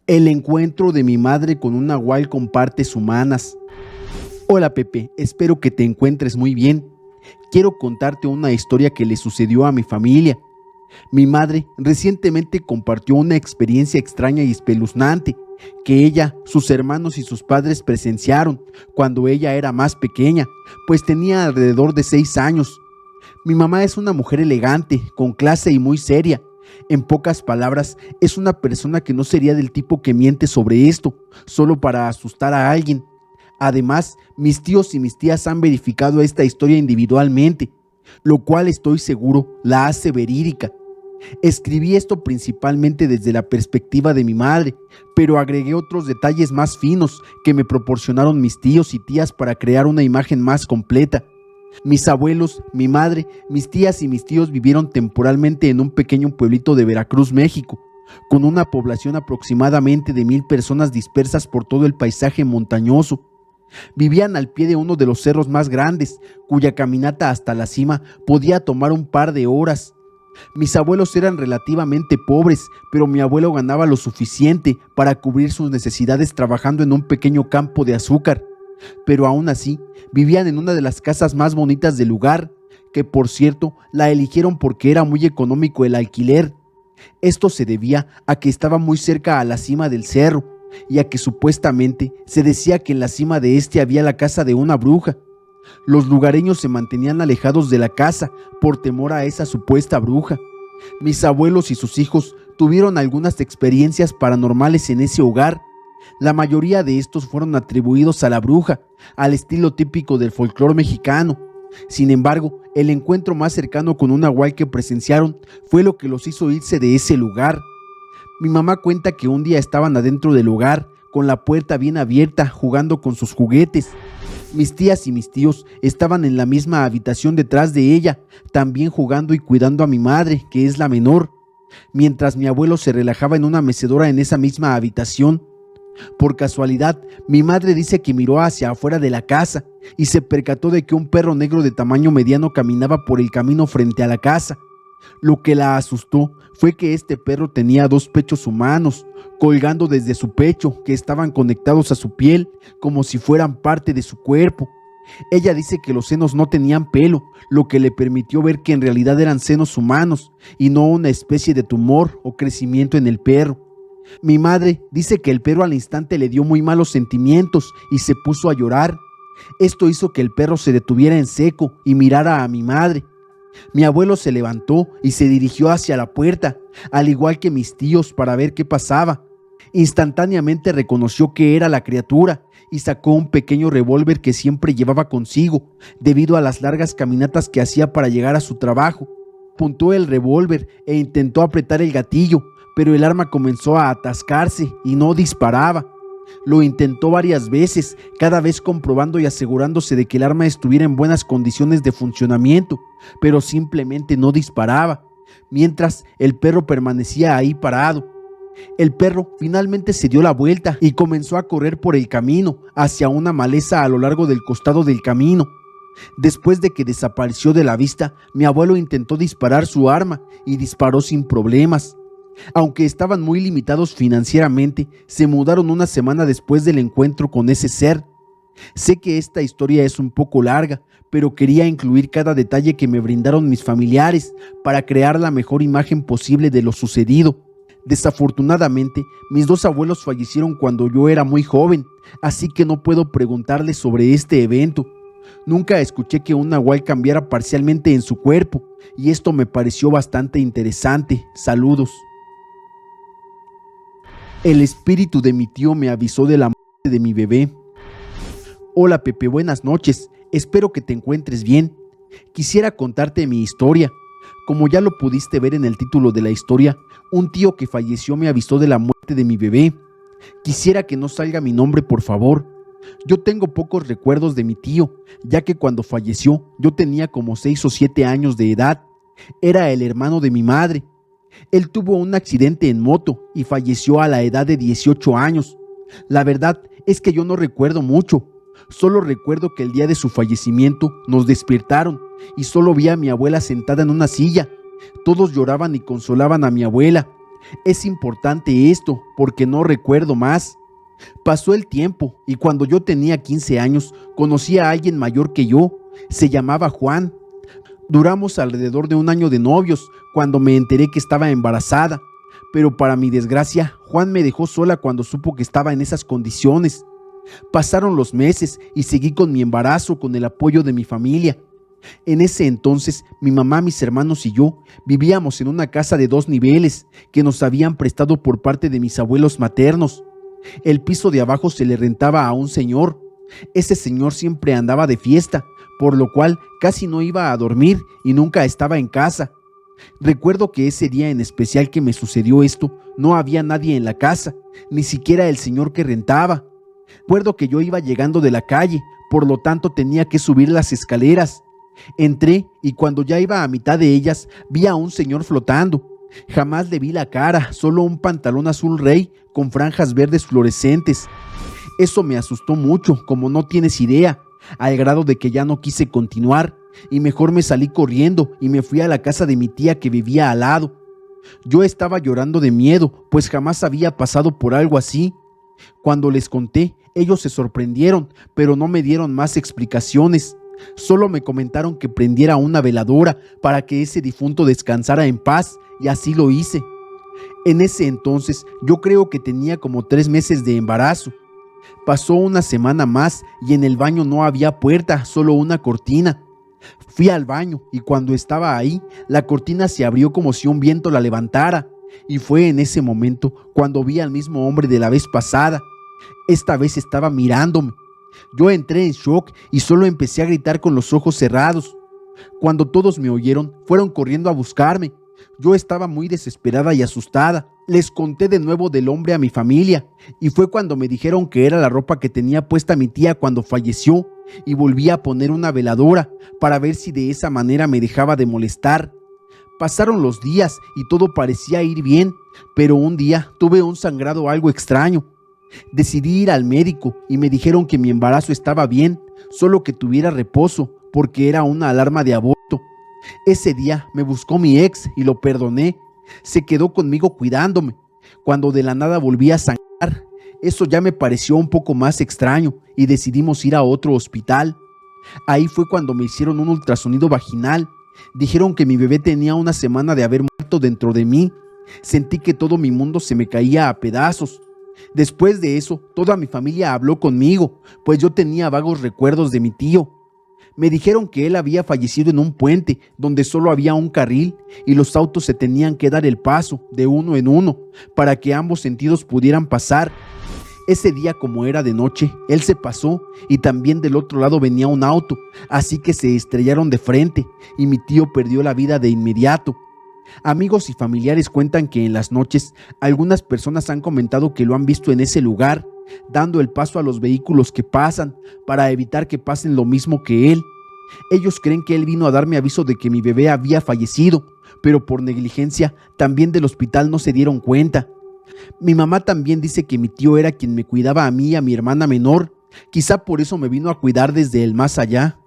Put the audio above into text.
El encuentro de mi madre con un nahual con partes humanas. Hola Pepe, espero que te encuentres muy bien. Quiero contarte una historia que le sucedió a mi familia. Mi madre recientemente compartió una experiencia extraña y espeluznante que ella, sus hermanos y sus padres presenciaron cuando ella era más pequeña, pues tenía alrededor de 6 años. Mi mamá es una mujer elegante, con clase y muy seria. En pocas palabras, es una persona que no sería del tipo que miente sobre esto, solo para asustar a alguien. Además, mis tíos y mis tías han verificado esta historia individualmente, lo cual estoy seguro la hace verídica. Escribí esto principalmente desde la perspectiva de mi madre, pero agregué otros detalles más finos que me proporcionaron mis tíos y tías para crear una imagen más completa. Mis abuelos, mi madre, mis tías y mis tíos vivieron temporalmente en un pequeño pueblito de Veracruz, México, con una población aproximadamente de 1000 personas dispersas por todo el paisaje montañoso. Vivían al pie de uno de los cerros más grandes, cuya caminata hasta la cima podía tomar un par de horas. Mis abuelos eran relativamente pobres, pero mi abuelo ganaba lo suficiente para cubrir sus necesidades trabajando en un pequeño campo de azúcar. Pero aún así, vivían en una de las casas más bonitas del lugar, que por cierto, la eligieron porque era muy económico el alquiler. Esto se debía a que estaba muy cerca a la cima del cerro, y a que supuestamente se decía que en la cima de este había la casa de una bruja. Los lugareños se mantenían alejados de la casa por temor a esa supuesta bruja. Mis abuelos y sus hijos tuvieron algunas experiencias paranormales en ese hogar. La mayoría de estos fueron atribuidos a la bruja, al estilo típico del folclore mexicano. Sin embargo, el encuentro más cercano con un nahual que presenciaron fue lo que los hizo irse de ese lugar. Mi mamá cuenta que un día estaban adentro del hogar, con la puerta bien abierta, jugando con sus juguetes. Mis tías y mis tíos estaban en la misma habitación detrás de ella, también jugando y cuidando a mi madre, que es la menor, mientras mi abuelo se relajaba en una mecedora en esa misma habitación. Por casualidad, mi madre dice que miró hacia afuera de la casa y se percató de que un perro negro de tamaño mediano caminaba por el camino frente a la casa. Lo que la asustó fue que este perro tenía 2 pechos humanos, colgando desde su pecho, que estaban conectados a su piel, como si fueran parte de su cuerpo. Ella dice que los senos no tenían pelo, lo que le permitió ver que en realidad eran senos humanos, y no una especie de tumor o crecimiento en el perro. Mi madre dice que el perro al instante le dio muy malos sentimientos y se puso a llorar. Esto hizo que el perro se detuviera en seco y mirara a mi madre. Mi abuelo se levantó y se dirigió hacia la puerta, al igual que mis tíos, para ver qué pasaba. Instantáneamente reconoció que era la criatura y sacó un pequeño revólver que siempre llevaba consigo, debido a las largas caminatas que hacía para llegar a su trabajo. Apuntó el revólver e intentó apretar el gatillo, pero el arma comenzó a atascarse y no disparaba. Lo intentó varias veces, cada vez comprobando y asegurándose de que el arma estuviera en buenas condiciones de funcionamiento, pero simplemente no disparaba, mientras el perro permanecía ahí parado. El perro finalmente se dio la vuelta y comenzó a correr por el camino, hacia una maleza a lo largo del costado del camino. Después de que desapareció de la vista, mi abuelo intentó disparar su arma y disparó sin problemas. Aunque estaban muy limitados financieramente, se mudaron una semana después del encuentro con ese ser. Sé que esta historia es un poco larga, pero quería incluir cada detalle que me brindaron mis familiares para crear la mejor imagen posible de lo sucedido. Desafortunadamente, mis 2 abuelos fallecieron cuando yo era muy joven, así que no puedo preguntarles sobre este evento. Nunca escuché que un nahual cambiara parcialmente en su cuerpo, y esto me pareció bastante interesante. Saludos. El espíritu de mi tío me avisó de la muerte de mi bebé. Hola Pepe, buenas noches. Espero que te encuentres bien. Quisiera contarte mi historia. Como ya lo pudiste ver en el título de la historia, un tío que falleció me avisó de la muerte de mi bebé. Quisiera que no salga mi nombre, por favor. Yo tengo pocos recuerdos de mi tío, ya que cuando falleció yo tenía como 6 o 7 años de edad. Era el hermano de mi madre. Él tuvo un accidente en moto y falleció a la edad de 18 años. La verdad es que yo no recuerdo mucho. Solo recuerdo que el día de su fallecimiento nos despertaron y solo vi a mi abuela sentada en una silla. Todos lloraban y consolaban a mi abuela. Es importante esto porque no recuerdo más. Pasó el tiempo y cuando yo tenía 15 años conocí a alguien mayor que yo. Se llamaba Juan. Duramos alrededor de un año de novios cuando me enteré que estaba embarazada. Pero para mi desgracia, Juan me dejó sola cuando supo que estaba en esas condiciones. Pasaron los meses y seguí con mi embarazo con el apoyo de mi familia. En ese entonces, mi mamá, mis hermanos y yo vivíamos en una casa de 2 niveles que nos habían prestado por parte de mis abuelos maternos. El piso de abajo se le rentaba a un señor. Ese señor siempre andaba de fiesta, por lo cual casi no iba a dormir y nunca estaba en casa. Recuerdo que ese día en especial que me sucedió esto, no había nadie en la casa, ni siquiera el señor que rentaba. Recuerdo que yo iba llegando de la calle, por lo tanto tenía que subir las escaleras. Entré y cuando ya iba a mitad de ellas, vi a un señor flotando. Jamás le vi la cara, solo un pantalón azul rey con franjas verdes fluorescentes. Eso me asustó mucho, como no tienes idea, al grado de que ya no quise continuar y mejor me salí corriendo y me fui a la casa de mi tía que vivía al lado. Yo estaba llorando de miedo, pues jamás había pasado por algo así. Cuando les conté, ellos se sorprendieron, pero no me dieron más explicaciones. Solo me comentaron que prendiera una veladora para que ese difunto descansara en paz, y así lo hice. En ese entonces yo creo que tenía como 3 meses de embarazo. Pasó una semana más y en el baño no había puerta, solo una cortina. Fui al baño y cuando estaba ahí, la cortina se abrió como si un viento la levantara. Y fue en ese momento cuando vi al mismo hombre de la vez pasada. Esta vez estaba mirándome. Yo entré en shock y solo empecé a gritar con los ojos cerrados. Cuando todos me oyeron, fueron corriendo a buscarme. Yo estaba muy desesperada y asustada. Les conté de nuevo del hombre a mi familia y fue cuando me dijeron que era la ropa que tenía puesta mi tía cuando falleció y volví a poner una veladora para ver si de esa manera me dejaba de molestar. Pasaron los días y todo parecía ir bien, pero un día tuve un sangrado algo extraño. Decidí ir al médico y me dijeron que mi embarazo estaba bien, solo que tuviera reposo porque era una alarma de aborto. Ese día me buscó mi ex y lo perdoné. Se quedó conmigo cuidándome. Cuando de la nada volví a sangrar, eso ya me pareció un poco más extraño y decidimos ir a otro hospital. Ahí fue cuando me hicieron un ultrasonido vaginal. Dijeron que mi bebé tenía una semana de haber muerto dentro de mí. Sentí que todo mi mundo se me caía a pedazos. Después de eso, toda mi familia habló conmigo, pues yo tenía vagos recuerdos de mi tío. Me dijeron que él había fallecido en un puente donde solo había un carril y los autos se tenían que dar el paso de uno en uno para que ambos sentidos pudieran pasar. Ese día, como era de noche, él se pasó y también del otro lado venía un auto, así que se estrellaron de frente y mi tío perdió la vida de inmediato. Amigos y familiares cuentan que en las noches algunas personas han comentado que lo han visto en ese lugar, dando el paso a los vehículos que pasan para evitar que pasen lo mismo que él. Ellos creen que él vino a darme aviso de que mi bebé había fallecido, pero por negligencia también del hospital no se dieron cuenta. Mi mamá también dice que mi tío era quien me cuidaba a mí y a mi hermana menor. Quizá por eso me vino a cuidar desde el más allá.